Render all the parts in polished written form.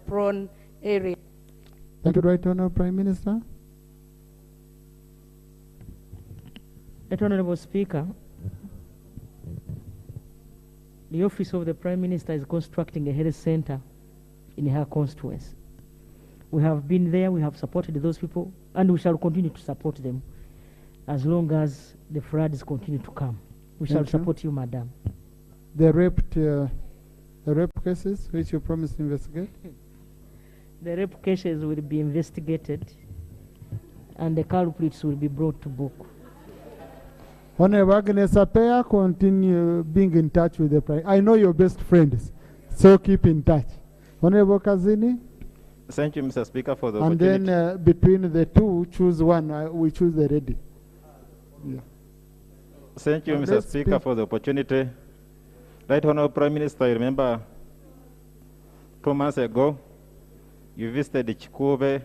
prone area. Thank you, Right Honourable Prime Minister. Right Honourable Speaker, the Office of the Prime Minister is constructing a health center in her constituency. We have been there, we have supported those people, and we shall continue to support them as long as the floods continue to come. We shall support you, Madam. The rape cases which you promised to investigate? The rape cases will be investigated and the culprits will be brought to book. Honorable Agnes Apea, continue being in touch with the Prime. I know you're best friends, so keep in touch. Honorable Kazini? Thank you, Mr. Speaker, for the opportunity. And then between the two, choose one. We choose the ready. Yeah. Thank you, Mr. Speaker, for the opportunity. Right Honourable Prime Minister, I remember 2 months ago, you visited Chikube,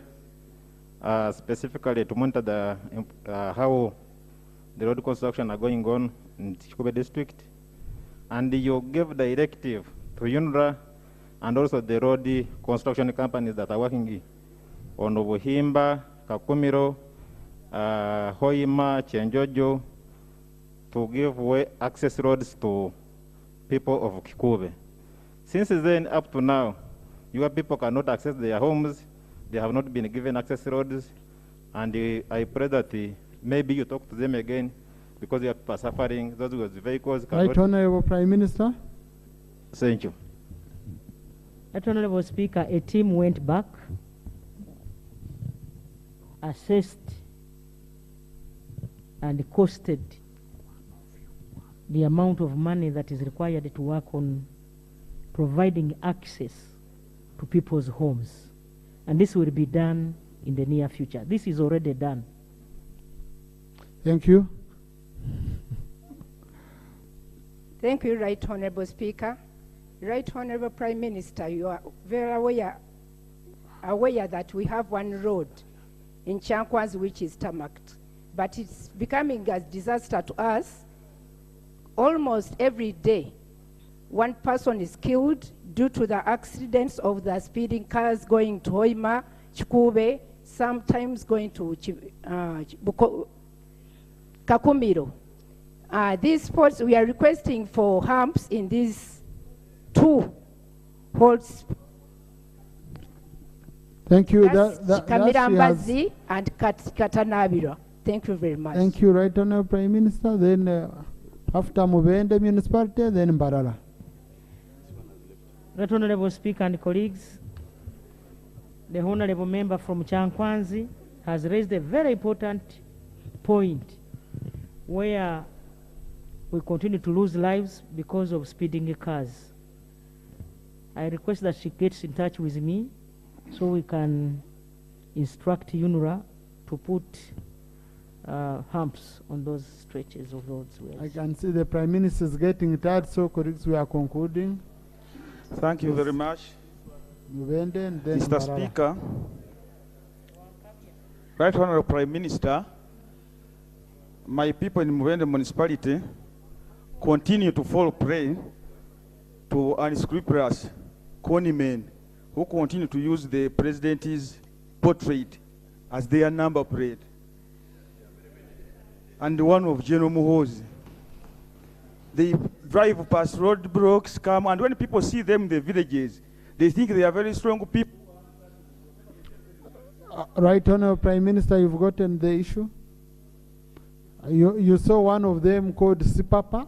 specifically to monitor how the road construction are going on in Chikube district. And you gave directive to UNRWA and also the road construction companies that are working on Obuhimba, Kakumiro, Hoima, Chenjojo, to give way access roads to people of Kikube. Since then, up to now, your people cannot access their homes. They have not been given access roads. And I pray that maybe you talk to them again because your people are suffering. Those with vehicles cannot. Right Honourable Prime Minister. Thank you. Right Honourable Speaker, a team went back, assessed and costed the amount of money that is required to work on providing access to people's homes. And this will be done in the near future. This is already done. Thank you. Thank you, Right Honourable Speaker. Right Honourable Prime Minister, you are very aware that we have one road in Chankwanzi which is tarmacked, but it's becoming a disaster to us. Almost every day, one person is killed due to the accidents of the speeding cars going to Hoima, Chikube, sometimes going to Kakumiro. These spots, we are requesting for humps in these two holes. Thank you. Kamirambazi and Katanabiro. Thank you very much. Thank you, Right Honourable Prime Minister. Then after Mubende Municipality, then Mbarara. Right Honourable Speaker and colleagues, the Honourable Member from Chankwanzi has raised a very important point where we continue to lose lives because of speeding cars. I request that she gets in touch with me so we can instruct UNRWA to put humps on those stretches of roads. I can see the Prime Minister is getting tired, so colleagues, we are concluding. Thank you very much. Mr. Speaker, Right Honourable Prime Minister, my people in Mubende municipality continue to fall prey to unscrupulous conmen who continue to use the president's portrait as their number plate. And one of General Muhozi. They drive past roadblocks, come, and when people see them in the villages, they think they are very strong people. Right Honourable Prime Minister, you've gotten the issue? You saw one of them called Sipapa,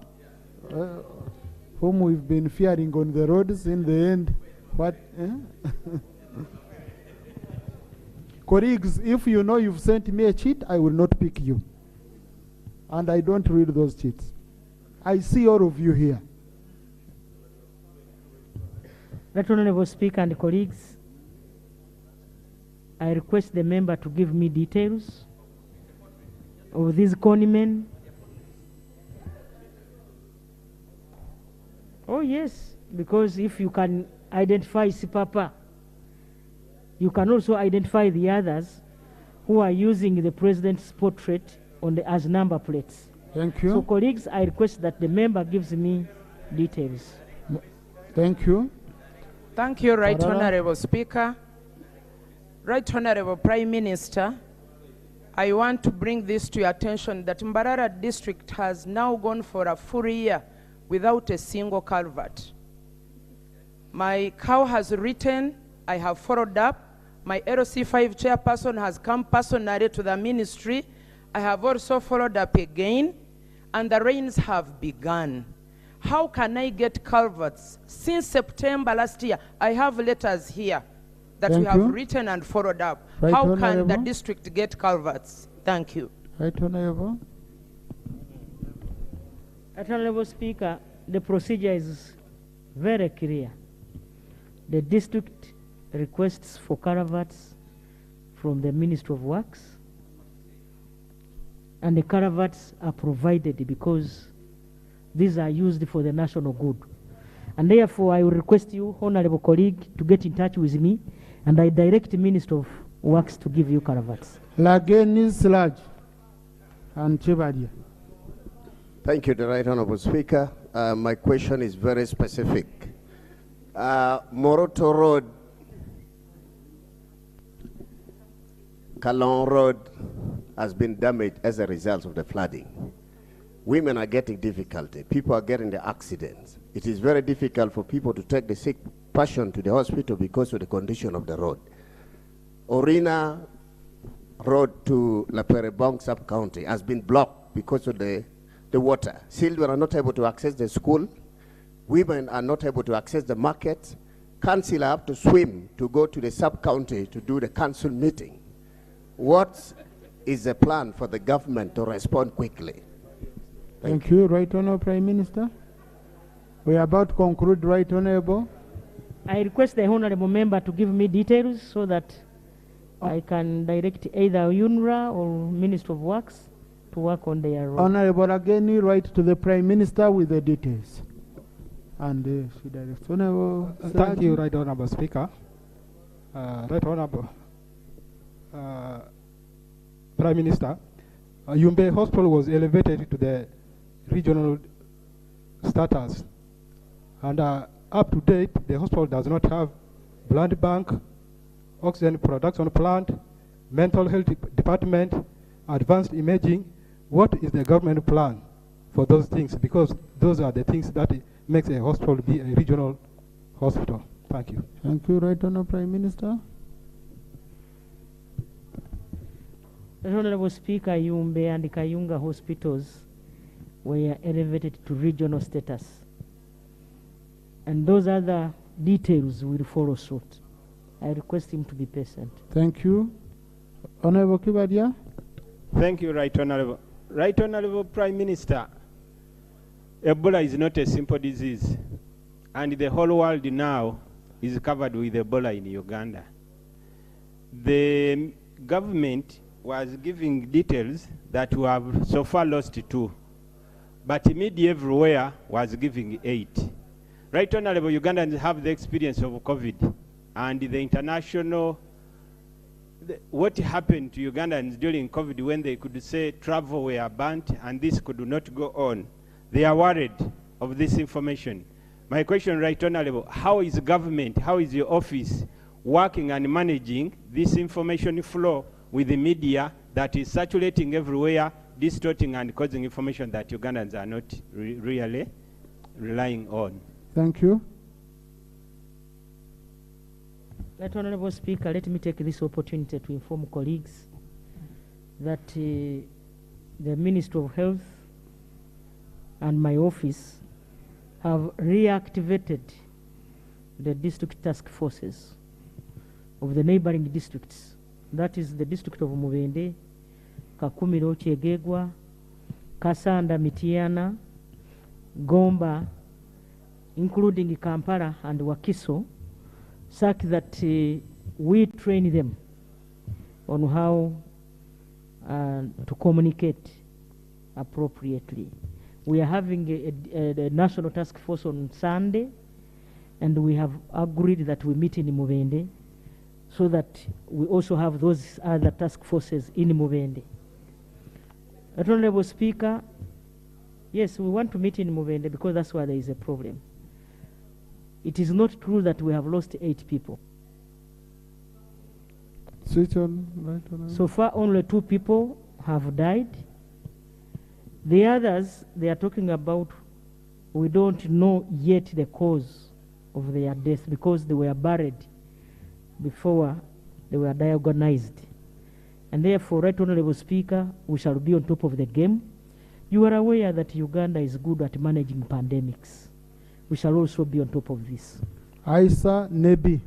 whom we've been fearing on the roads. In the end, what? Colleagues, if you know you've sent me a cheat, I will not pick you. And I don't read those cheats. I see all of you here. Right Honourable Speaker and colleagues, I request the member to give me details of these conmen. Oh yes, because if you can identify Sipapa, you can also identify the others who are using the president's portrait on as number plates. Thank you. So colleagues, I request that the member gives me details. Thank you. Thank you, Right Parara. Honorable Speaker. Right Honorable Prime Minister, I want to bring this to your attention that Mbarara district has now gone for a full year without a single culvert. My cow has written, I have followed up. My LC5 chairperson has come personally to the ministry. I have also followed up again, and the rains have begun. How can I get culverts? Since September last year, I have letters here that we Thank have you. written and followed up. Right How can the Honorable. district get culverts? Thank you. Right Honorable. Right Honorable Speaker, the procedure is very clear. The district requests for culverts from the Ministry of Works, and the culverts are provided because these are used for the national good. And therefore, I will request you, honorable colleague, to get in touch with me, and I direct the Minister of Works to give you culverts. Lageni Sludge and Chibadia. Thank you, the Right Honorable Speaker. My question is very specific. Moroto Road, Kalon Road has been damaged as a result of the flooding. Women are getting difficulty. People are getting the accidents. It is very difficult for people to take the sick person to the hospital because of the condition of the road. Orina Road to La Perebong sub-county has been blocked because of the water. Children are not able to access the school. Women are not able to access the market. Council have to swim to go to the sub-county to do the council meeting. What is the plan for the government to respond quickly? Thank you, Right Honorable Prime Minister. We are about to conclude, Right Honorable. I request the honorable member to give me details so that I can direct either UNRWA or Minister of Works to work on their road. Honorable Ageni, write to the Prime Minister with the details. And she directs. Honorable Thank you, Siraji. Right Honorable Speaker. Right Honorable Prime Minister, Yumbe Hospital was elevated to the regional status, and up to date, the hospital does not have blood bank, oxygen production plant, mental health department, advanced imaging. What is the government plan for those things? Because those are the things that makes a hospital be a regional hospital. Thank you. Thank you, Right Honorable Prime Minister. Honorable Speaker, Yumbe and Kayunga hospitals were elevated to regional status. And those other details will follow suit. I request him to be patient. Thank you. Honorable Kibadia. Thank you, Right Honorable. Right Honorable Prime Minister, Ebola is not a simple disease, and the whole world now is covered with Ebola in Uganda. The government was giving details that we have so far lost 2, but media everywhere was giving 8. Right Honorable, Ugandans have the experience of COVID, and the international, what happened to Ugandans during COVID when they could say travel were banned and this could not go on. They are worried of this information. My question, Right Honorable, how is government, how is your office working and managing this information flow with the media that is saturating everywhere, distorting and causing information that Ugandans are not really relying on? Thank you. Right Honorable Speaker, let me take this opportunity to inform colleagues that the Ministry of Health and my office have reactivated the district task forces of the neighboring districts. That is the district of Mubende, Kakumiro, Chegegwa, Kasanda, Mitiana, Gomba, including Kampala and Wakiso, such that we train them on how to communicate appropriately. We are having a national task force on Sunday, and we have agreed that we meet in Mubende so that we also have those other task forces in Mubende. Honorable Speaker, yes, we want to meet in Mubende because that's where there is a problem. It is not true that we have lost 8 people. Switch on, right on. So far, only 2 people have died. The others, they are talking about, we don't know yet the cause of their death because they were buried before they were diagnosed. And therefore, Right Honorable Speaker, we shall be on top of the game. You are aware that Uganda is good at managing pandemics. We shall also be on top of this. Isa Nebi.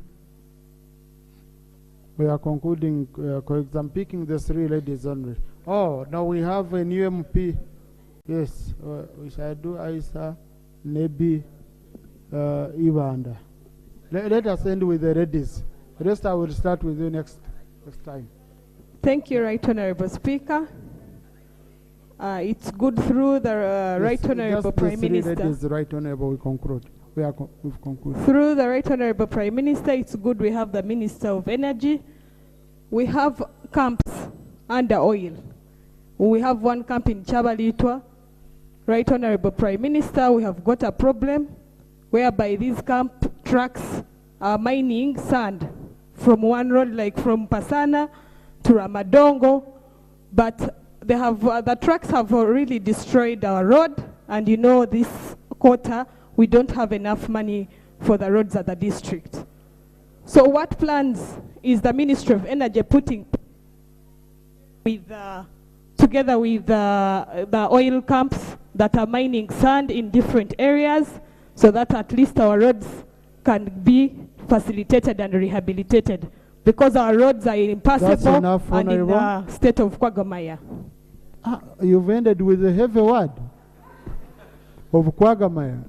We are concluding, colleagues. I'm picking the 3 ladies only. Oh, now we have a new MP. Yes, we shall do Isa Nebi Ibanda. Let us end with the ladies. The rest I will start with you next time. Thank you, Right Honorable Speaker. It's good through the Right Honorable Prime Minister. Ladies, Right Honorable, we conclude. We've concluded. Through the Right Honorable Prime Minister, it's good we have the Minister of Energy. We have camps under oil. We have one camp in Chabalitwa. Right Honorable Prime Minister, we have got a problem whereby these camp trucks are mining sand from one road, like from Pasana to Ramadongo, but they have, the trucks have really destroyed our road, and you know this quarter, we don't have enough money for the roads at the district. So what plans is the Ministry of Energy putting with, together with the oil camps that are mining sand in different areas so that at least our roads can be facilitated and rehabilitated, because our roads are impassable and in the state of Quagmire. You've ended with a heavy word of Quagmire.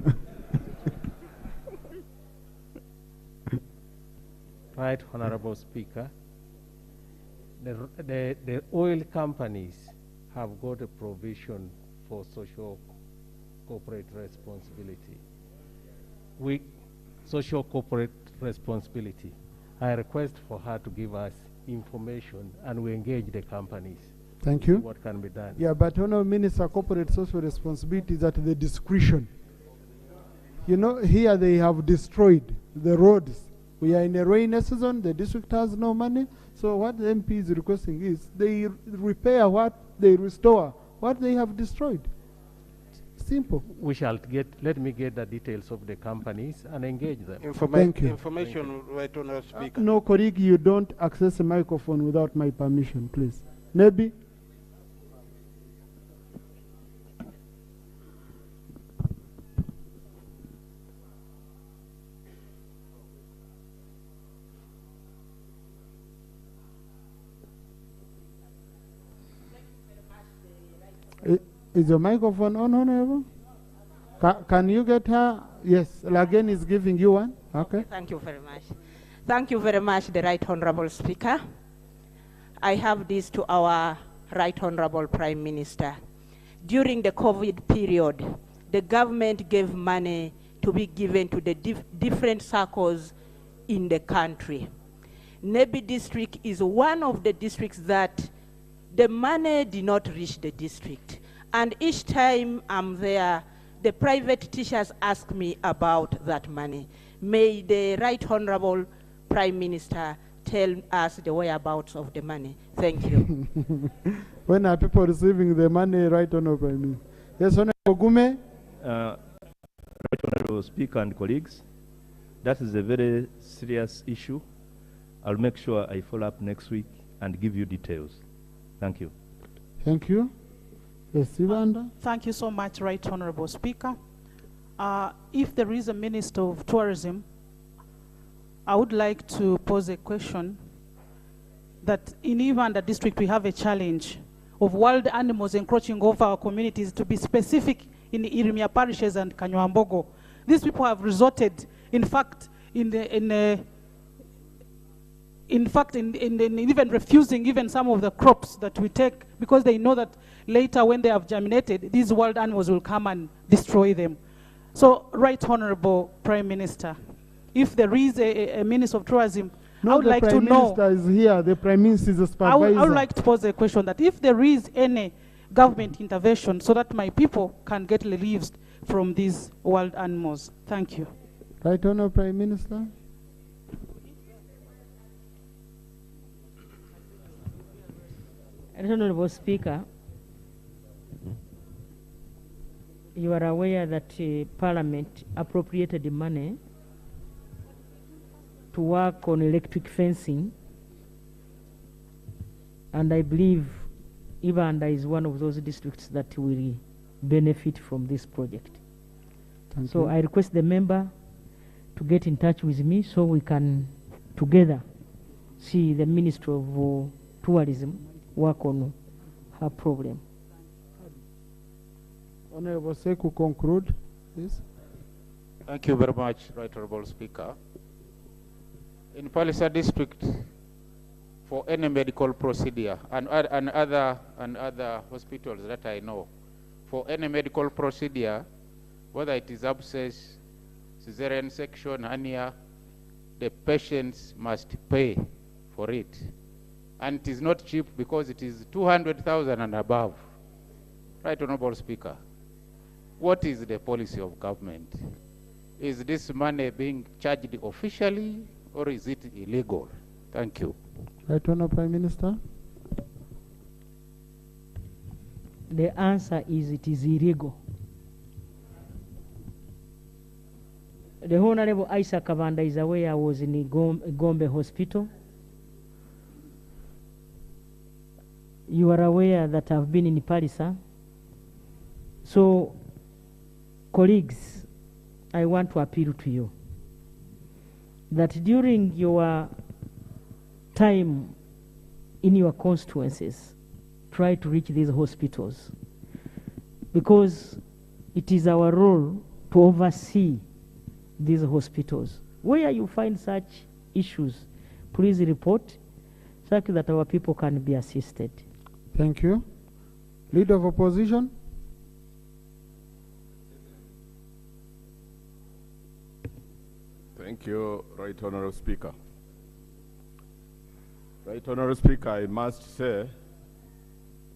Right, Honorable Speaker. The oil companies have got a provision for social corporate responsibility. Social corporate responsibility. I request for her to give us information and we engage the companies. Thank you. What can be done? Yeah, but Honourable Minister, corporate social responsibility is at the discretion. You know, here they have destroyed the roads. We are in a rainy season, the district has no money. So what the MP is requesting is they repair what, they restore what they have destroyed. Simple. We shall let me get the details of the companies and engage them. Thank you. Information, Right Honourable Speaker. No, colleague, you don't access a microphone without my permission, please. Maybe. Is your microphone on, Honorable? Can you get her? Yes, Lagen is giving you one. Okay. Thank you very much. Thank you very much, the Right Honorable Speaker. I have this to our Right Honorable Prime Minister. During the COVID period, the government gave money to be given to the different circles in the country. Nebi district is one of the districts that the money did not reach the district. And each time I'm there, the private teachers ask me about that money. May the Right Honorable Prime Minister tell us the whereabouts of the money. Thank you. When are people receiving the money, Right Honorable Prime Minister? Yes, Honorable Gume. Right Honorable Speaker and colleagues, that is a very serious issue. I'll make sure I follow up next week and give you details. Thank you. Thank you. Yes, Sivanda. Thank you so much, Right Honorable Speaker. If there is a Minister of Tourism, I would like to pose a question that in Ivanda district we have a challenge of wild animals encroaching over our communities, to be specific in Irimia parishes and Kanyambogo. These people have resorted, in fact, in even refusing even some of the crops that we take, because they know that later when they have germinated, these wild animals will come and destroy them. So, Right Honorable Prime Minister, if there is a Minister of Tourism, I would like to know. The Prime Minister is here. The Prime Minister is a supervisor. I would like to pose a question that if there is any government intervention so that my people can get relieved from these wild animals. Thank you. Right Honourable Prime Minister. Honourable Speaker, you are aware that Parliament appropriated the money to work on electric fencing, and I believe Ivanda is one of those districts that will benefit from this project. Thank So you. I request the member to get in touch with me so we can together see the Ministry of Tourism work on her problem. Honourable Seku, conclude, please. Thank you very much, Right Honourable Speaker. In Palliser District, for any medical procedure and other hospitals that I know, for any medical procedure, whether it is abscess, cesarean section, hernia, the patients must pay for it. And it is not cheap because it is 200,000 and above. Right Honourable Speaker, what is the policy of government? Is this money being charged officially or is it illegal? Thank you. Right Honourable Prime Minister. The answer is it is illegal. The Honorable Isa Kavanda is aware I was in Gombe Hospital. You are aware that I've been in Palliser. So, colleagues, I want to appeal to you that during your time in your constituencies, try to reach these hospitals, because it is our role to oversee these hospitals. Where you find such issues, please report so that our people can be assisted. Thank you. Leader of Opposition. Thank you, Right Honourable Speaker. Right Honourable Speaker, I must say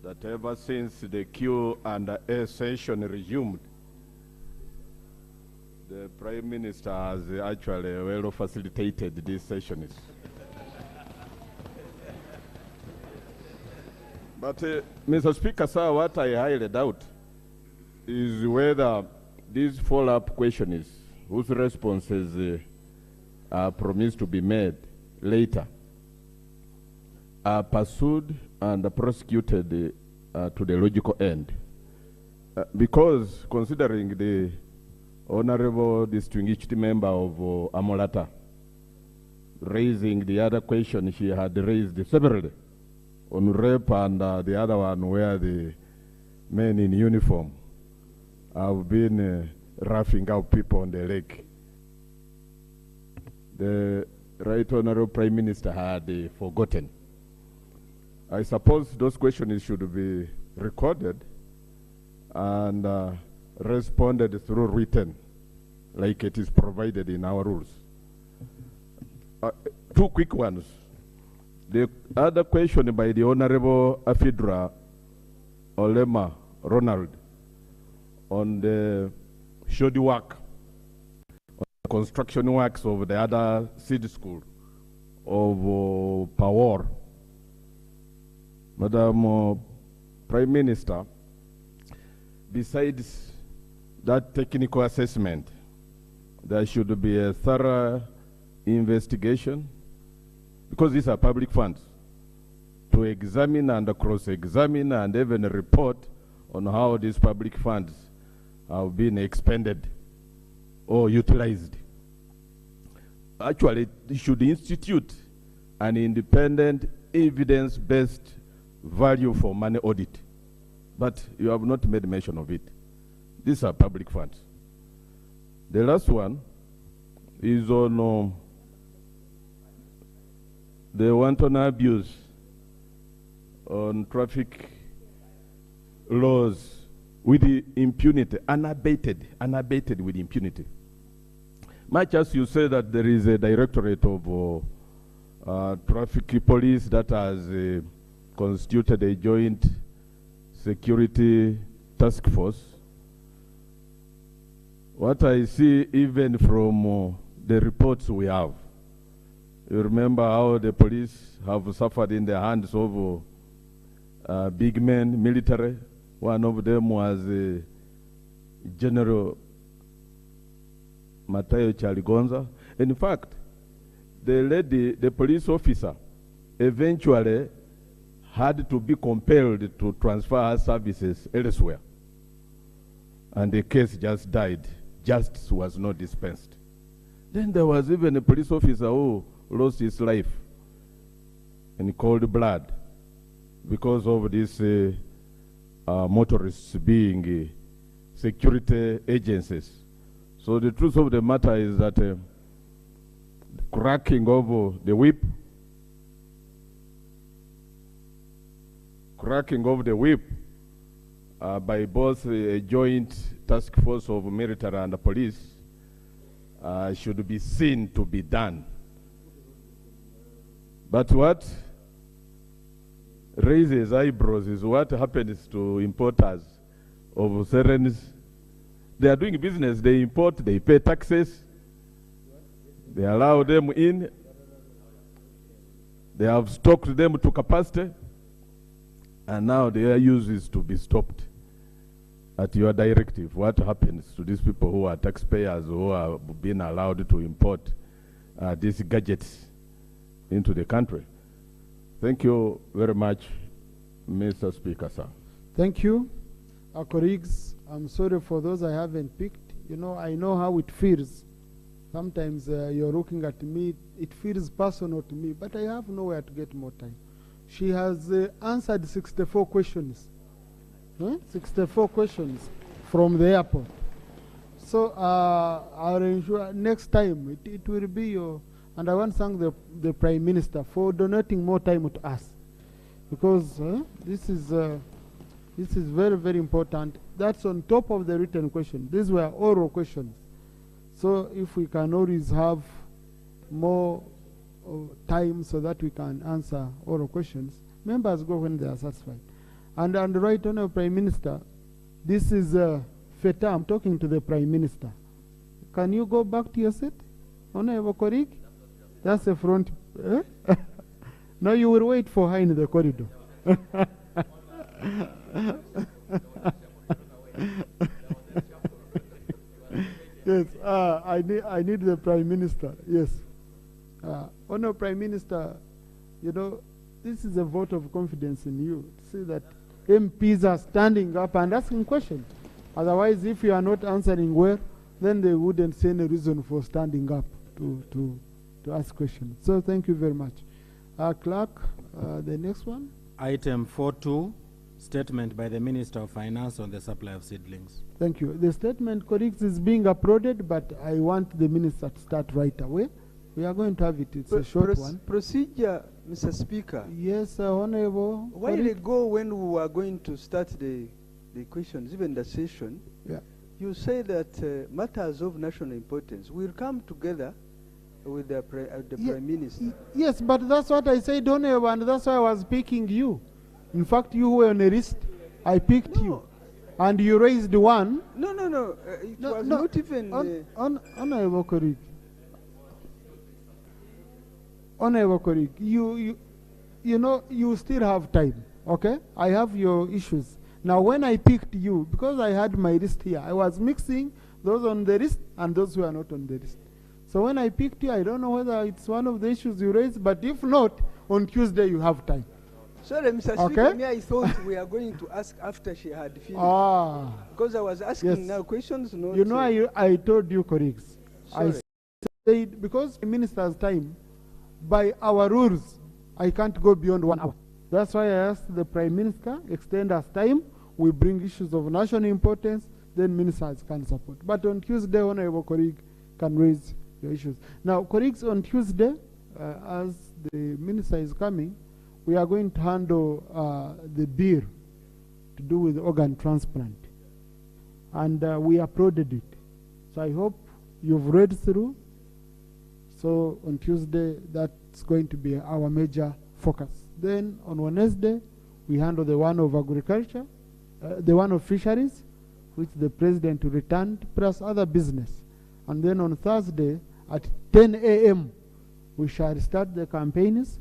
that ever since the Q and A session resumed, the Prime Minister has actually well facilitated these sessions. But, Mr. Speaker, sir, what I highly doubt is whether these follow-up questions, whose responses are promised to be made later, are pursued and prosecuted to the logical end. Because considering the Honorable Distinguished Member of Amolata raising the other question she had raised separately on rape and the other one where the men in uniform have been roughing out people on the lake. The Right Honourable Prime Minister had forgotten. I suppose those questions should be recorded and responded through written, like it is provided in our rules. Two quick ones. The other question by the Honorable Afidra Olema Ronald on the shoddy work, on the construction works of the other seed school of Pawar. Madam Prime Minister, besides that technical assessment, there should be a thorough investigation, because these are public funds, to examine and cross-examine and even report on how these public funds have been expended or utilized. Actually, they should institute an independent, evidence-based value for money audit. But you have not made mention of it. These are public funds. The last one is on the wanton abuse on traffic laws with the impunity, unabated with impunity. Much as you say that there is a directorate of traffic police that has constituted a joint security task force, what I see even from the reports we have, you remember how the police have suffered in the hands of big men, military. One of them was General Matayo Chaligonza. In fact, the police officer eventually had to be compelled to transfer her services elsewhere. And the case just died. Justice was not dispensed. Then there was even a police officer who lost his life in cold blood because of these motorists being security agencies. So the truth of the matter is that cracking of the whip, by both a joint task force of military and police should be seen to be done. But what raises eyebrows is what happens to importers of sirens. They are doing business, they import, they pay taxes, they allow them in, they have stocked them to capacity, and now their use is to be stopped. At your directive, what happens to these people who are taxpayers who are being allowed to import these gadgets into the country? Thank you very much, Mr. Speaker, sir. Thank you. Our colleagues, I'm sorry for those I haven't picked. You know, I know how it feels. Sometimes you're looking at me, it feels personal to me, but I have nowhere to get more time. She has answered 64 questions. 64 questions from the airport. So I'll ensure next time it will be your, and I want to thank the Prime Minister for donating more time to us, because this is very, very important. That's on top of the written question. These were oral questions. So if we can always have more time so that we can answer oral questions, members go when they are satisfied. And the Right Honourable Prime Minister, this is FETA. I'm talking to the Prime Minister. Can you go back to your seat, Honourable colleague? That's the front. Now you will wait for her in the corridor. Yes, I need the Prime Minister. Yes. Honourable Prime Minister, you know, this is a vote of confidence in you. To see that MPs are standing up and asking questions. Otherwise, if you are not answering well, then they wouldn't see any reason for standing up to ask questions. So thank you very much. Clerk, the next one. Item 4.2, statement by the Minister of Finance on the supply of seedlings. Thank you. The statement, colleagues, is being uploaded, but I want the Minister to start right away. We are going to have it. It's a short one. Procedure, Mr. Speaker. Yes, Honorable. A while ago, when we were going to start the questions, even the session, you say that matters of national importance will come together with the Prime Minister. Yes, but that's what I said, Honorable, and that's why I was picking you. In fact, you were on a list. I picked you. And you raised one. No. It was not even... Honorable colleague. Honorable colleague, you know, you still have time, okay? I have your issues. Now, when I picked you, because I had my list here, I was mixing those on the list and those who are not on the list. So when I picked you, I don't know whether it's one of the issues you raised, but if not, on Tuesday you have time. Sorry, Mr. Speaker, me, I thought we are going to ask after she had finished. Because I was asking now questions. Not you know, I told you, colleagues. I said, because the minister's time, by our rules, I can't go beyond 1 hour. That's why I asked the Prime Minister, extend us time. We bring issues of national importance, then ministers can support. But on Tuesday, Honorable colleague can raise your issues. Now, colleagues, on Tuesday, as the minister is coming, we are going to handle the bill to do with organ transplant. And we uploaded it. So I hope you've read through. So on Tuesday, that's going to be our major focus. Then on Wednesday, we handle the one of agriculture, the one of fisheries, which the president returned, plus other business. And then on Thursday at 10 a.m., we shall start the campaigns.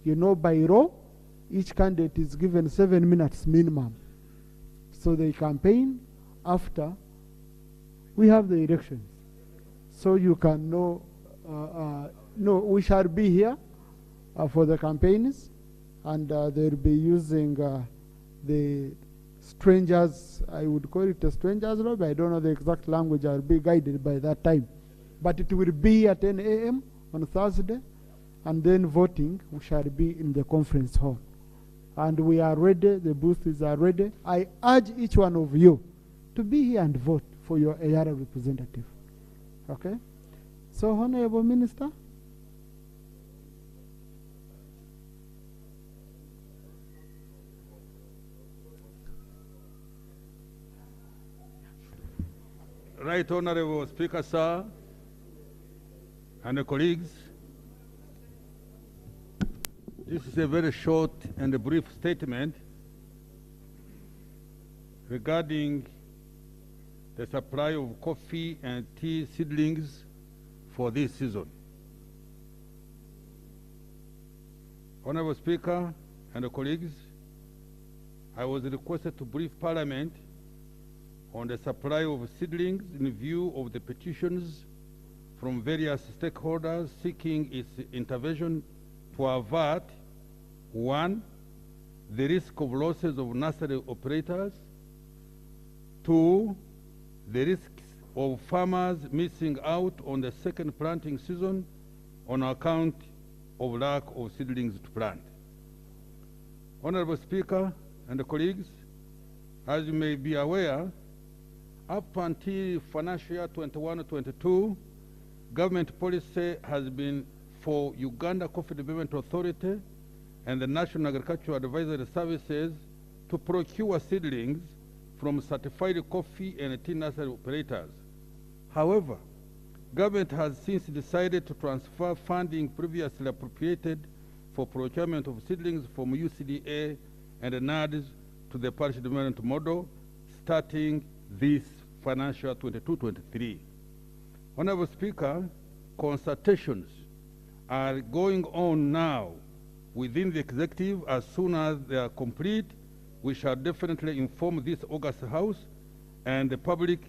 You know, by law, each candidate is given 7 minutes minimum. So they campaign after we have the elections. So you can know, we shall be here for the campaigns, and they'll be using the strangers, I would call it a strangers law, but I don't know the exact language. I'll be guided by that time. But it will be at 10 a.m. on Thursday, and then voting we shall be in the conference hall. And we are ready, the booths are ready. I urge each one of you to be here and vote for your AR representative. Okay? So, Honorable Minister. Right Honorable Speaker, sir, and colleagues, this is a very short and a brief statement regarding the supply of coffee and tea seedlings for this season. Honorable Speaker and colleagues, I was requested to brief Parliament on the supply of seedlings in view of the petitions from various stakeholders seeking its intervention to avert, 1, the risk of losses of nursery operators, 2, the risks of farmers missing out on the second planting season on account of lack of seedlings to plant. Honorable Speaker and colleagues, as you may be aware, up until financial year 21-22, government policy has been for Uganda Coffee Development Authority and the National Agricultural Advisory Services to procure seedlings from certified coffee and tea nursery operators. However, government has since decided to transfer funding previously appropriated for procurement of seedlings from UCDA and NADS to the parish development model starting this financial 22-23. Honorable Speaker, consultations are going on now within the executive. As soon as they are complete, we shall definitely inform this August House and the public.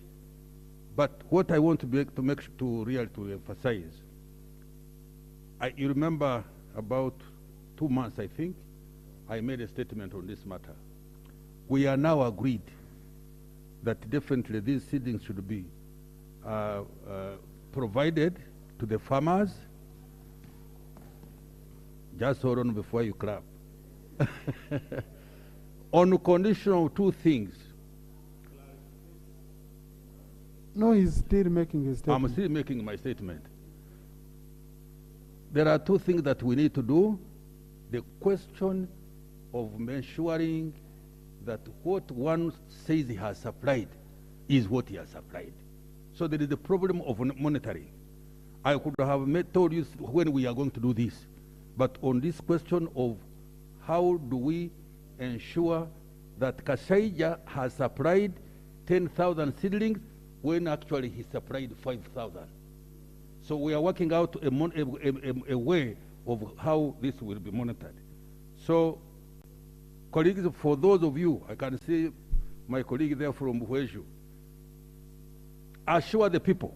But what I want to really emphasize, you remember about 2 months, I think, I made a statement on this matter. We are now agreed that definitely these seedlings should be provided to the farmers. Just hold on before you clap. On condition of 2 things. No, he's still making his statement. I'm still making my statement. There are 2 things that we need to do. The question of ensuring that what one says he has supplied is what he has supplied. So there is the problem of monitoring. I could have told you when we are going to do this, but on this question of how do we ensure that Kasaija has supplied 10,000 seedlings when actually he supplied 5,000. So we are working out a way of how this will be monitored. So, colleagues, for those of you, I can see my colleague there from Buheju, assure the people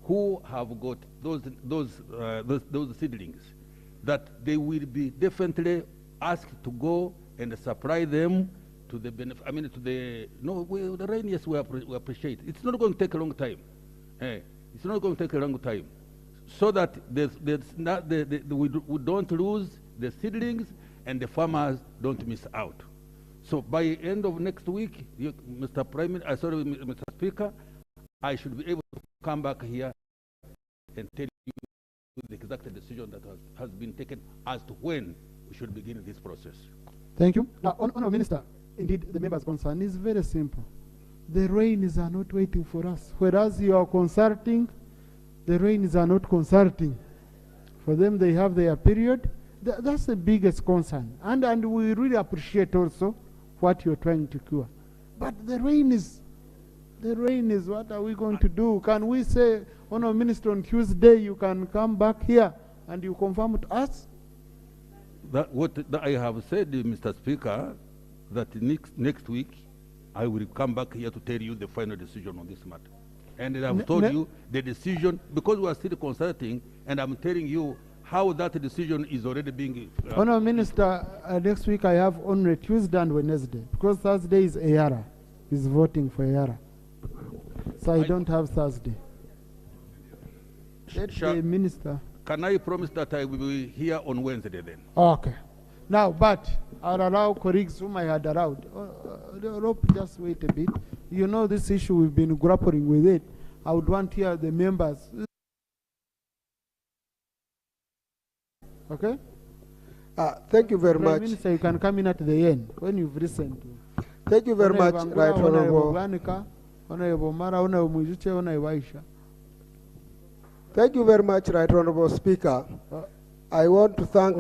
who have got those seedlings that they will be definitely asked to go and supply them to the benefit. I mean, to the the rain. Yes, we appreciate. It's not going to take a long time. It's not going to take a long time, so that we don't lose the seedlings and the farmers don't miss out. So by end of next week, Mr. Mr. Speaker, I should be able to come back here and tell you the exact decision that has been taken as to when we should begin this process. Thank you. Honourable Minister, indeed, the member's concern is very simple. The rains are not waiting for us. Whereas you are consulting, the rains are not consulting. For them, they have their period. That's the biggest concern. And we really appreciate also what you're trying to cure. But the rain is The rain is, what are we going to do? Can we say, Honourable Minister, on Tuesday you can come back here and you confirm to us? That I have said, Mr. Speaker, that next week I will come back here to tell you the final decision on this matter. And I have told you the decision, because we are still consulting, and I'm telling you how that decision is already being... Honourable Minister, next week I have only Tuesday and Wednesday, because Thursday is Ayara. He's voting for Ayara. So I don't have Thursday. Let the Minister... Can I promise that I will be here on Wednesday then? Okay. Now, but I'll allow colleagues whom I had allowed. Just wait a bit. You know this issue, we've been grappling with it. I would want to hear the members. Okay? Thank you very much. Prime Minister, you can come in at the end when you've listened to. Thank you very much, Right Honourable. Honourable Mara, Honourable Mujuche, Honourable Aisha. Thank you very much, Right Honourable Speaker. I want to thank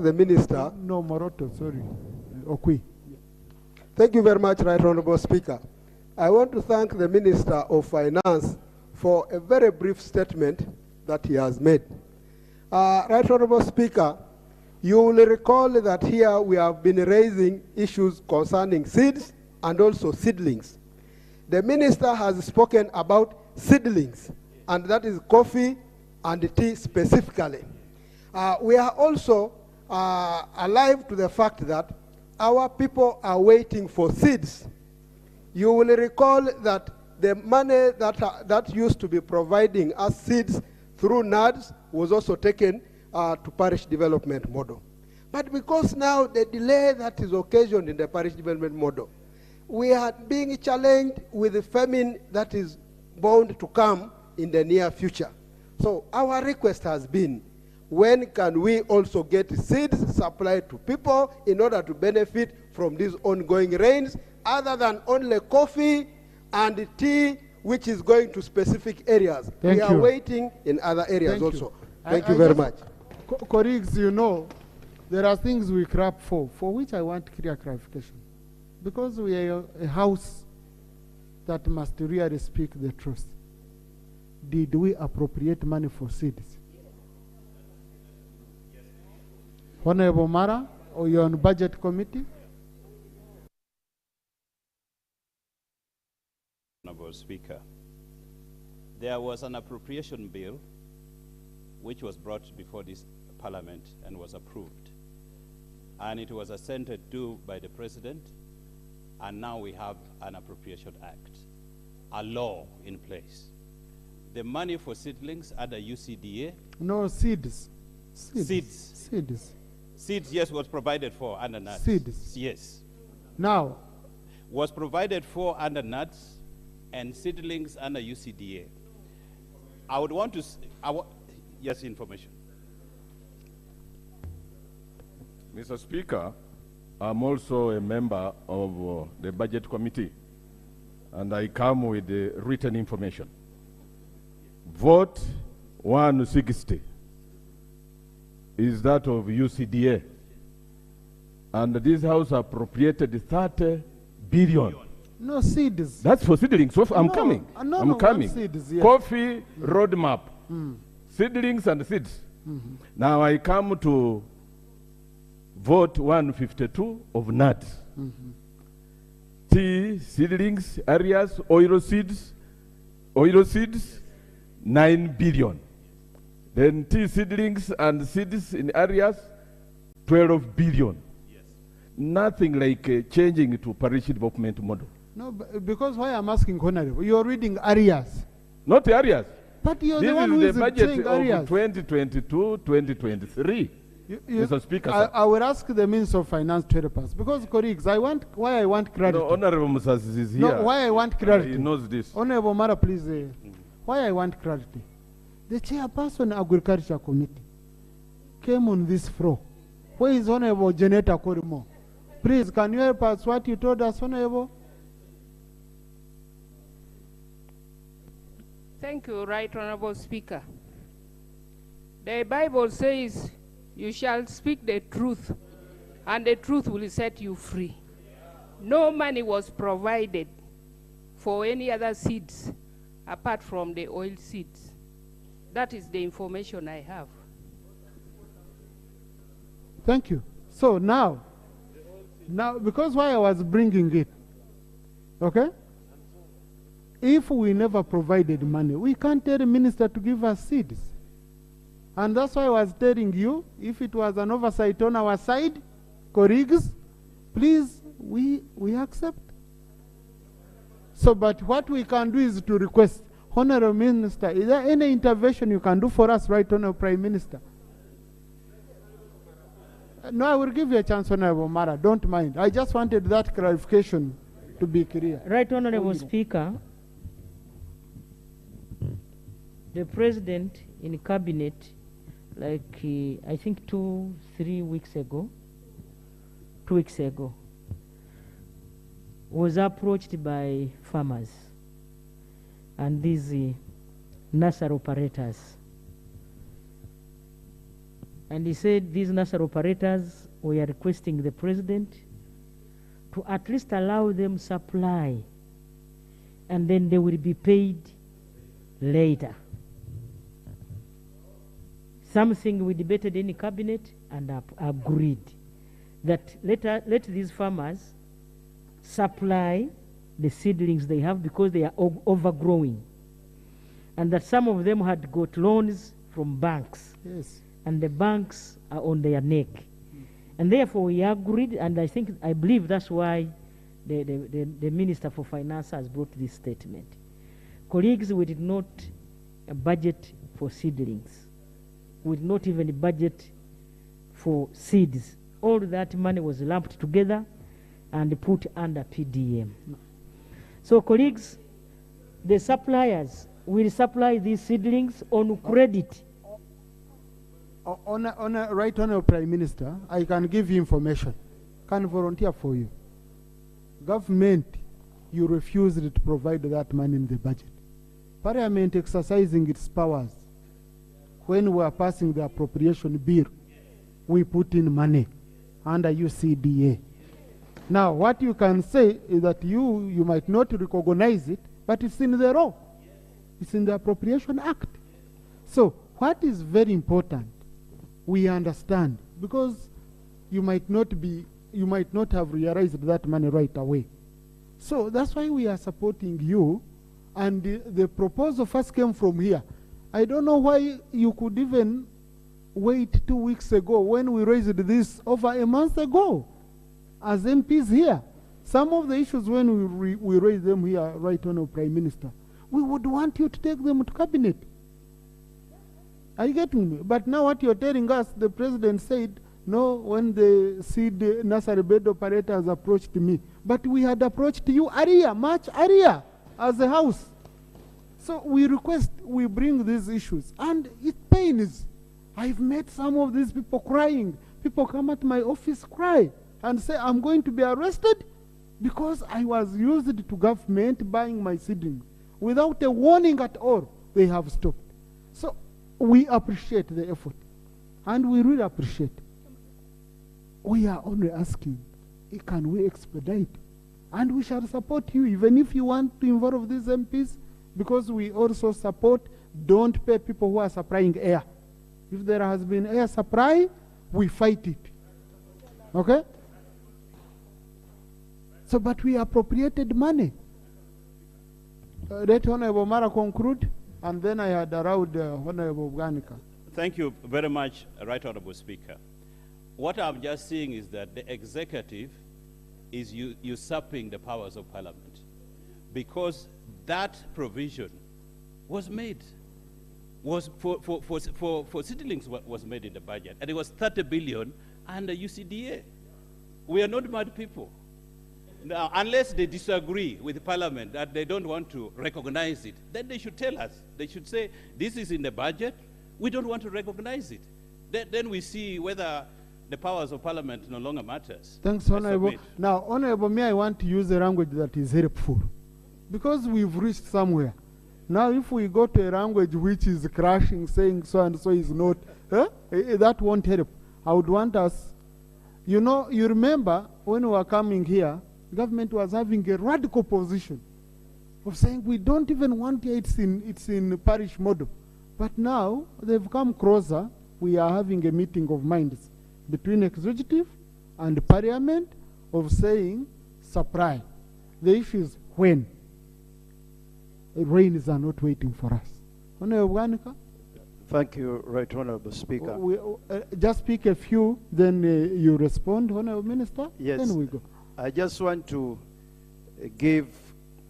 the Minister. No, Moroto, sorry. Okwi. Thank you very much, Right Honourable Speaker. I want to thank the Minister of Finance for a very brief statement that he has made. Right Honourable Speaker, you will recall that here we have been raising issues concerning seeds and also seedlings. The Minister has spoken about seedlings, and that is coffee and tea specifically. We are also alive to the fact that our people are waiting for seeds. You will recall that the money that used to be providing us seeds through NADS was also taken to parish development model. But because now the delay that is occasioned in the parish development model, we are being challenged with the famine that is bound to come in the near future. So our request has been, when can we also get seeds supplied to people in order to benefit from these ongoing rains, other than only coffee and tea, which is going to specific areas. We are waiting in other areas also. Thank you very much. Colleagues, you know, there are things we crap for which I want clear clarification. Because we are a house that must really speak the truth. Did we appropriate money for seeds? Honorable Mara, or you're on budget committee? Honorable Speaker, there was an appropriation bill which was brought before this Parliament and was approved. And it was assented to by the President, and now we have an Appropriation Act, a law in place. The money for seedlings under UCDA. No, seeds. Seeds. Seeds, yes, was provided for under NADS. Seeds. Yes. Now. Was provided for under NADS and seedlings under UCDA. I would want to, yes, information. Mr. Speaker, I'm also a member of the Budget Committee, and I come with the written information. Vote 160 is that of UCDA, and this House appropriated 30 billion. No, seeds. That's for seedlings. So I'm coming. I'm coming. Seeds, yes. Coffee roadmap, seedlings and seeds. Now I come to vote 152 of NADS. Tea, seedlings, areas, oil seeds, 9 billion. Then tea seedlings and seeds in areas, 12 billion. Yes. Nothing like changing to parish development model. No, because why I'm asking, Honorable, you're reading areas. Not areas. But you're this the one who is the budget saying of areas. 2022-2023. Mr. Speaker, I will ask the Minister of Finance to help us. Because, colleagues, why I want clarity. No, Honorable Musas is here. No, why I want clarity. He knows this. Honorable Mara, please. Why I want clarity. The chairperson Agriculture Committee came on this floor. Where is Honorable Janetta Korimo? Please, can you help us what you told us, Honorable? Thank you, Right Honorable Speaker. The Bible says, you shall speak the truth, and the truth will set you free. No money was provided for any other seeds apart from the oil seeds. That is the information I have. Thank you. So now, because why I was bringing it, okay? If we never provided money, we can't tell the minister to give us seeds. And that's why I was telling you, if it was an oversight on our side, colleagues, please, we accept. So, but what we can do is to request, Honorable Minister, is there any intervention you can do for us, right, Honorable Prime Minister? No, I will give you a chance, Honorable Mara. Don't mind. I just wanted that clarification to be clear. Right, Honorable Speaker, the President in Cabinet, like I think 2-3 weeks ago, 2 weeks ago, was approached by farmers and these nursery operators. And he said these nursery operators were requesting the President to at least allow them supply, and then they will be paid later. Something we debated in the Cabinet and agreed that let these farmers supply the seedlings they have because they are overgrowing, and that some of them had got loans from banks. Yes. And the banks are on their neck. And therefore we agreed, and I believe that's why the Minister for Finance has brought this statement. Colleagues, we did not budget for seedlings. We did not even budget for seeds. All that money was lumped together and put under PDM. So colleagues, the suppliers will supply these seedlings on credit. Right Honorable Prime Minister, I can give you information. Can volunteer for you. Government, you refused to provide that money in the budget. Parliament exercising its powers. When we are passing the appropriation bill, we put in money under UCDA. Now, what you can say is that you might not recognize it, but it's in the law. It's in the Appropriation Act. So, what is very important, we understand, because you might not have realized that money right away. So that's why we are supporting you, and the proposal first came from here. I don't know why you could even wait 2 weeks ago when we raised this over a month ago as MPs here. Some of the issues when we raise them here, right on our Prime Minister, we would want you to take them to Cabinet. Are you getting me? But now what you're telling us, the President said, no, when the seed nursery bed operators approached me. But we had approached you earlier, much earlier, as a House. So we request we bring these issues. And it pains. I've met some of these people crying. People come at my office, cry, and say, I'm going to be arrested because I was used to government buying my seedlings. Without a warning at all, they have stopped. So we appreciate the effort, and we really appreciate. We are only asking, can we expedite? And we shall support you, even if you want to involve these MPs, because we also support, don't pay people who are supplying air. If there has been air supply, we fight it. Okay? So, but we appropriated money. Let Honorable Mara conclude. And then I had allowed Honorable Ganika. Thank you very much, Right Honorable Speaker. What I'm just saying is that the executive is usurping the powers of Parliament, because that provision was made, for seedlings was made in the budget, and it was 30 billion under UCDA. We are not mad people. Now, unless they disagree with Parliament that they don't want to recognize it, then they should tell us. They should say, this is in the budget, we don't want to recognize it. Then we see whether the powers of Parliament no longer matters. Thanks, Honorable. Now, Honorable, I want to use a language that is helpful, because we've reached somewhere. Now, if we go to a language which is crashing, saying so and so is not, that won't help. I would want us, you know, you remember when we were coming here, government was having a radical position. of saying we don't even want it, it's in parish model. But now they've come closer. We are having a meeting of minds between executive and parliament of saying supply. The issue is when. Rains are not waiting for us. Honorable Wanika? Thank you, Right Honorable Speaker. Just pick a few, then you respond, Honorable Minister. Yes. Then we go. I just want to give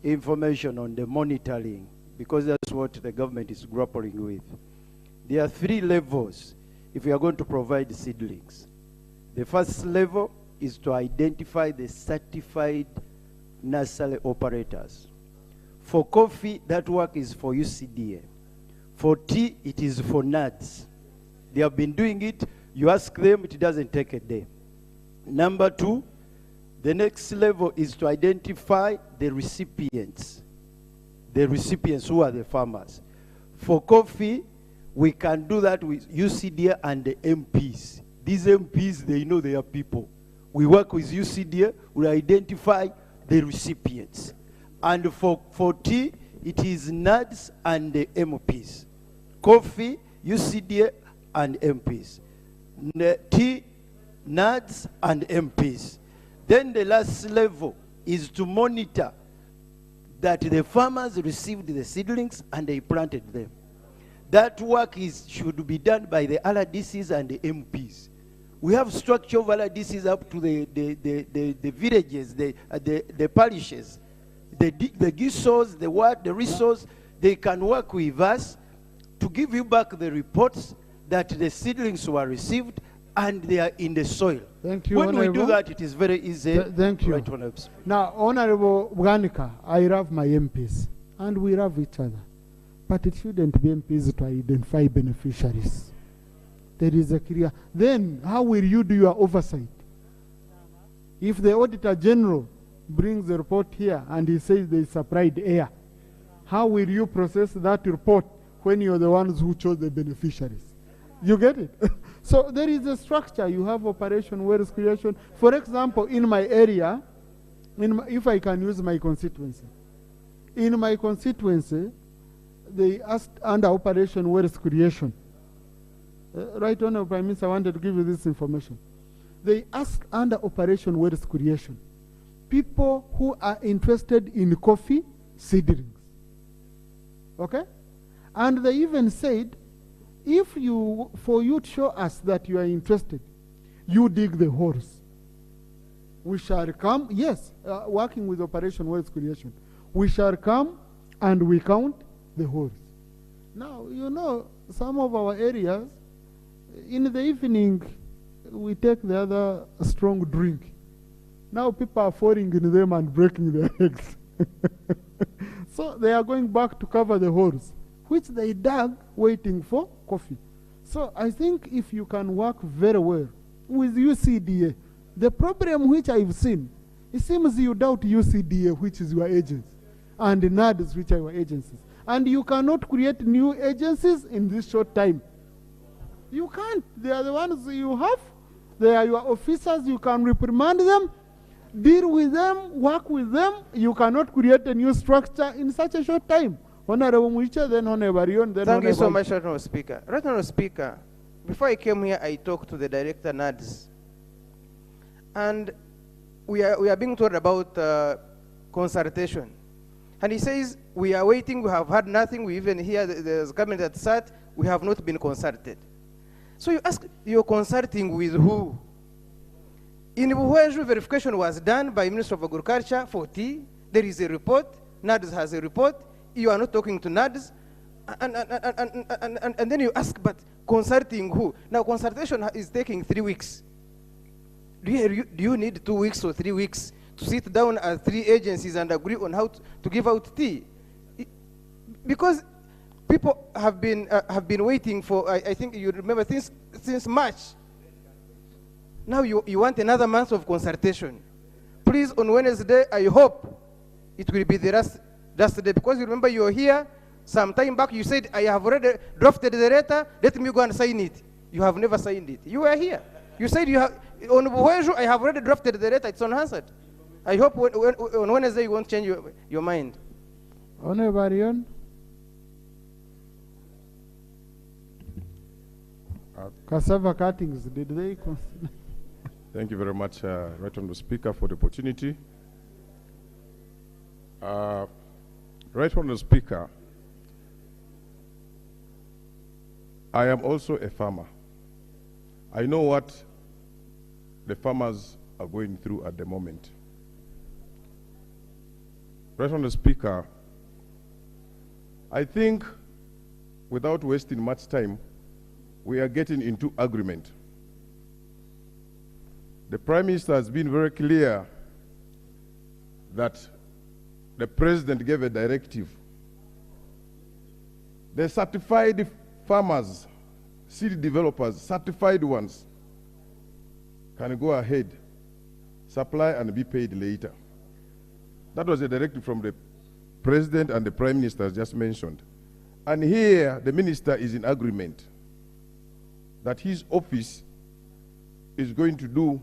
information on the monitoring, because that's what the government is grappling with. There are 3 levels if we are going to provide seedlings. The first level is to identify the certified nursery operators. For coffee, that work is for UCDA. For tea, it is for NADS. They have been doing it. You ask them, it doesn't take a day. Number 2, the next level is to identify the recipients. The recipients who are the farmers. For coffee, we can do that with UCDA and the MPs. These MPs, they know they are people. We work with UCDA, we identify the recipients. And for tea, it is NADS and the MPs. Coffee, UCDA and MPs. Tea, NADS and MPs. Then the last level is to monitor that the farmers received the seedlings and they planted them. That work should be done by the RDCs and the MPs. We have structure of RDCs up to the villages, the parishes, the GISOs, the resource. They can work with us to give you back the reports that the seedlings were received and they are in the soil. Thank you, when Honorable. we do that, it is very easy. Thank you. Right, Honorable. Now, Honorable Bwanika, I love my MPs, and we love each other. But it shouldn't be MPs to identify beneficiaries. There is a clear. Then, how will you do your oversight? If the Auditor General brings the report here and he says they supplied air, how will you process that report when you're the ones who chose the beneficiaries? You get it? So there is a structure. You have operation, wealth creation. For example, in my area, if I can use my constituency, in my constituency, they asked under operation wealth creation. Right Honorable Prime Minister, I wanted to give you this information. They asked under operation wealth creation, people who are interested in coffee seedlings. Okay? And they even said, for you to show us that you are interested, you dig the holes. We shall come, yes, working with Operation Wealth Creation. We shall come and we count the holes. Now, you know, some of our areas, in the evening, we take the other strong drink. Now people are falling in them and breaking their eggs. So they are going back to cover the holes, which they dug waiting for coffee. So I think if you can work very well with UCDA, the problem which I've seen, it seems you doubt UCDA, which is your agency, and NADS, which are your agencies. And you cannot create new agencies in this short time. You can't. They are the ones you have. They are your officers. You can reprimand them, deal with them, work with them. You cannot create a new structure in such a short time. Honorable Muicha, then Honorable Rion, then Thank you so Honorable much, Honorable Speaker. Right, Honorable Speaker, before I came here, I talked to the Director NADS. And we are being told about consultation. And he says, we are waiting, we have had nothing, we even hear the government that sat, we have not been consulted. So you ask, you're consulting with who? In Buhueju, verification was done by Minister of Agriculture for tea. There is a report, NADS has a report, you are not talking to NADS, and then you ask, but consulting who? Now consultation is taking 3 weeks. Do you need 2 weeks or 3 weeks to sit down as 3 agencies and agree on how to give out tea? Because people have been waiting for, I think you remember, since March. Now you want another month of consultation. Please, on Wednesday, I hope it will be the last day, because you remember you were here some time back, you said, I have already drafted the letter, let me go and sign it. You have never signed it. You were here. You said you have, on Buhueju, I have already drafted the letter, it's unanswered. I hope on Wednesday you won't change your mind. Honorable Arion. Cassava cuttings, did they consider? Thank you very much, Right Honourable Speaker, for the opportunity. Right Honourable Speaker, I am also a farmer. I know what the farmers are going through at the moment. Right Honourable Speaker, I think without wasting much time, we are getting into agreement. The Prime Minister has been very clear that the President gave a directive. The certified farmers, seed developers, certified ones, can go ahead, supply and be paid later. That was a directive from the President and the Prime Minister, as just mentioned. And here, the Minister is in agreement that his office is going to do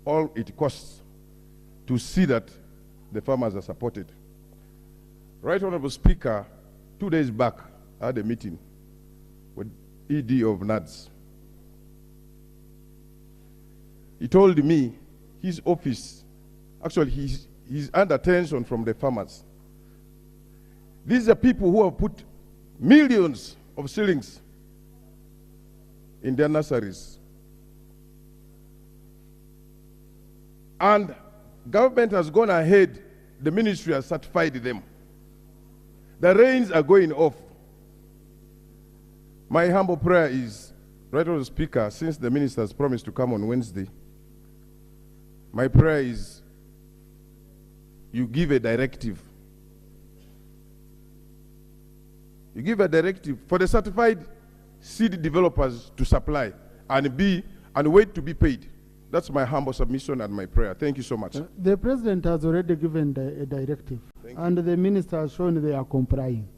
all it costs to see that the farmers are supported. Right Honourable Speaker, 2 days back, I had a meeting with ED of NADS. He told me his office, actually he's under tension from the farmers. These are people who have put millions of shillings in their nurseries. And government has gone ahead, the ministry has certified them. The rains are going off. My humble prayer is, Right Honourable Speaker, since the minister has promised to come on Wednesday, my prayer is you give a directive. You give a directive for the certified seed developers to supply and wait to be paid. That's my humble submission and my prayer. Thank you so much. The President has already given a directive, and the Minister has shown they are complying.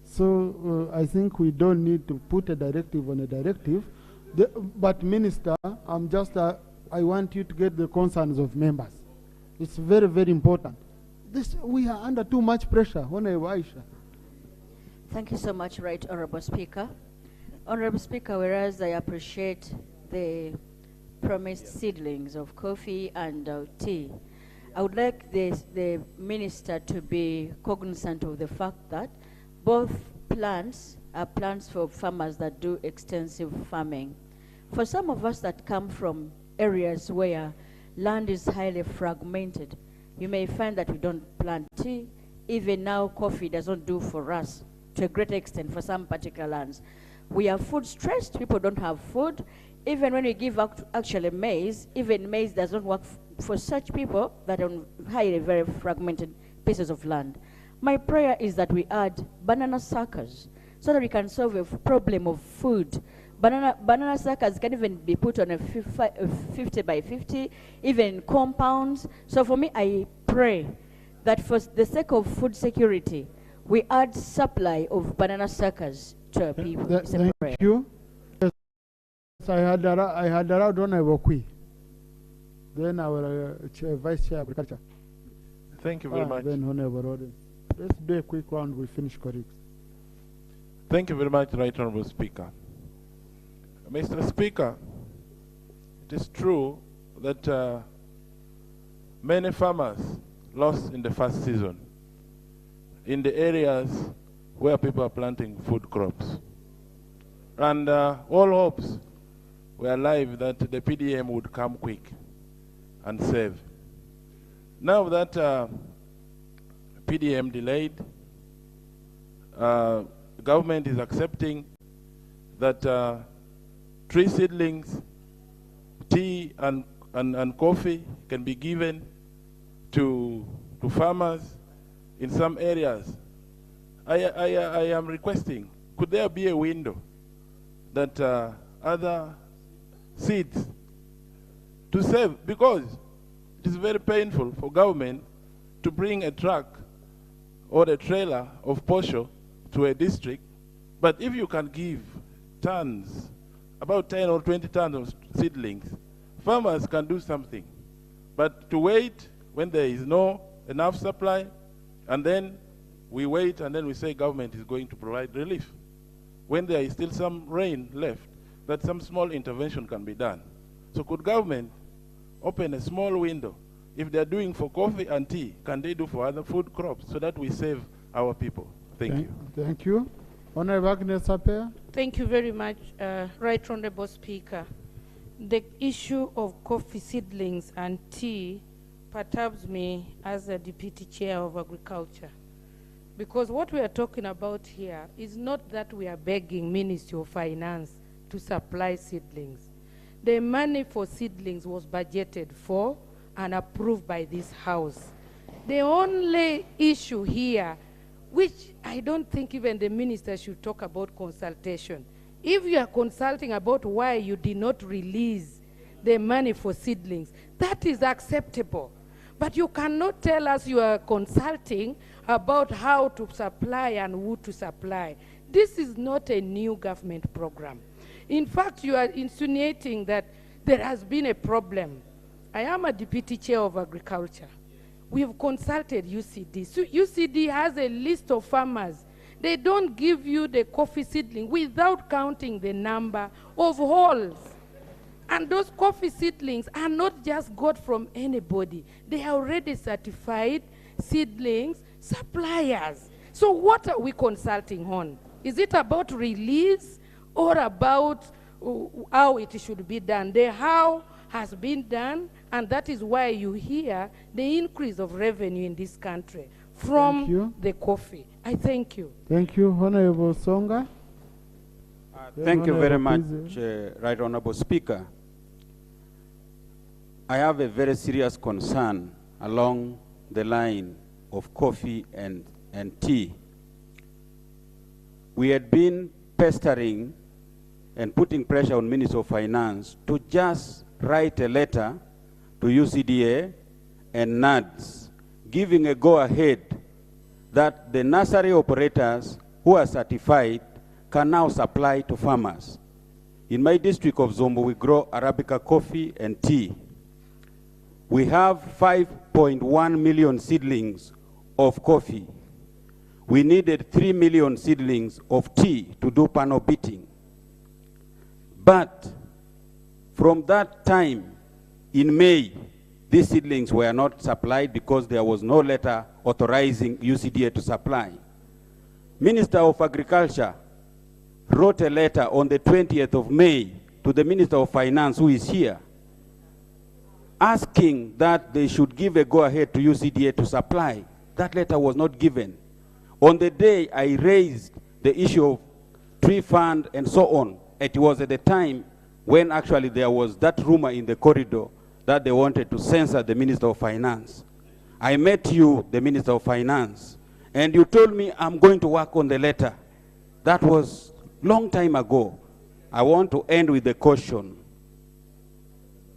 So I think we don't need to put a directive on a directive. But Minister, I want you to get the concerns of members. It's very, very important. We are under too much pressure. Honorable Aisha. Thank you so much, Right Honourable Speaker. Honourable Speaker, whereas I appreciate the promised seedlings of coffee and tea, I would like the Minister to be cognizant of the fact that both plants are plants for farmers that do extensive farming. For some of us that come from areas where land is highly fragmented, you may find that we don't plant tea. Even now, coffee doesn't do for us to a great extent for some particular lands. We are food stressed, people don't have food. Even when we give actually maize, even maize doesn't work for such people that are on highly very fragmented pieces of land. My prayer is that we add banana suckers so that we can solve a problem of food. Banana suckers can even be put on a 50 by 50, even compounds. So for me, I pray that for the sake of food security, we add supply of banana suckers to our people. Thank you. Yes, I had allowed Honorable Kui, then our Vice Chair of Agriculture. Thank you very much. Then Honorable Roden. Let's do a quick round, we finish, colleagues. Thank you very much, Right Honourable Speaker. Mr. Speaker, it is true that many farmers lost in the first season in the areas where people are planting food crops. And all hopes were alive that the PDM would come quick and save. Now that PDM delayed, government is accepting that tree seedlings, tea and coffee can be given to farmers in some areas. I am requesting, could there be a window that other seeds to save? Because it is very painful for government to bring a truck or a trailer of posho to a district, but if you can give tons, about 10 or 20 tons of seedlings, farmers can do something. But to wait when there is no enough supply, and then we wait and then we say government is going to provide relief. When there is still some rain left, that some small intervention can be done. So could government open a small window? If they're doing for coffee and tea, can they do for other food crops so that we save our people? Thank you. Thank you. Honorable Agnes Appiah. Thank you very much, Right Honorable Speaker. The issue of coffee seedlings and tea perturbs me as a Deputy Chair of Agriculture. Because what we are talking about here is not that we are begging Ministry of Finance to supply seedlings. The money for seedlings was budgeted for and approved by this House. The only issue here, which I don't think even the minister should talk about consultation. If you are consulting about why you did not release the money for seedlings, that is acceptable. But you cannot tell us you are consulting about how to supply and who to supply. This is not a new government program. In fact, you are insinuating that there has been a problem. I am a Deputy Chair of Agriculture. We have consulted UCD. So UCD has a list of farmers. They don't give you the coffee seedling without counting the number of holes. And those coffee seedlings are not just got from anybody. They are already certified seedlings suppliers. So what are we consulting on? Is it about release or about how it should be done? The how has been done, and that is why you hear the increase of revenue in this country from the coffee. I thank you. Thank you, Honorable Songa. Thank you very much, Right Honorable Speaker. I have a very serious concern along the line of coffee and tea. We had been pestering and putting pressure on Minister of Finance to just write a letter to UCDA and NADS, giving a go-ahead that the nursery operators who are certified can now supply to farmers. In my district of Zombo, we grow Arabica coffee and tea. We have 5.1 million seedlings of coffee. We needed 3 million seedlings of tea to do panel beating. But from that time, in May, these seedlings were not supplied because there was no letter authorizing UCDA to supply. Minister of Agriculture wrote a letter on the 20th of May to the Minister of Finance, who is here, asking that they should give a go-ahead to UCDA to supply. That letter was not given. On the day I raised the issue of tree fund and so on, it was at the time when actually there was that rumor in the corridor that they wanted to censor the Minister of Finance. I met you, the Minister of Finance, and you told me I'm going to work on the letter. That was long time ago. I want to end with a caution.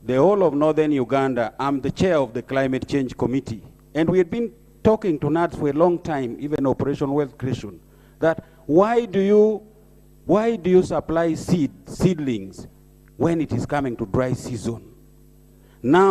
The whole of Northern Uganda, I'm the chair of the Climate Change Committee, and we had been talking to NADS for a long time, even Operation Wealth Creation, that why do you supply seedlings when it is coming to dry season? Now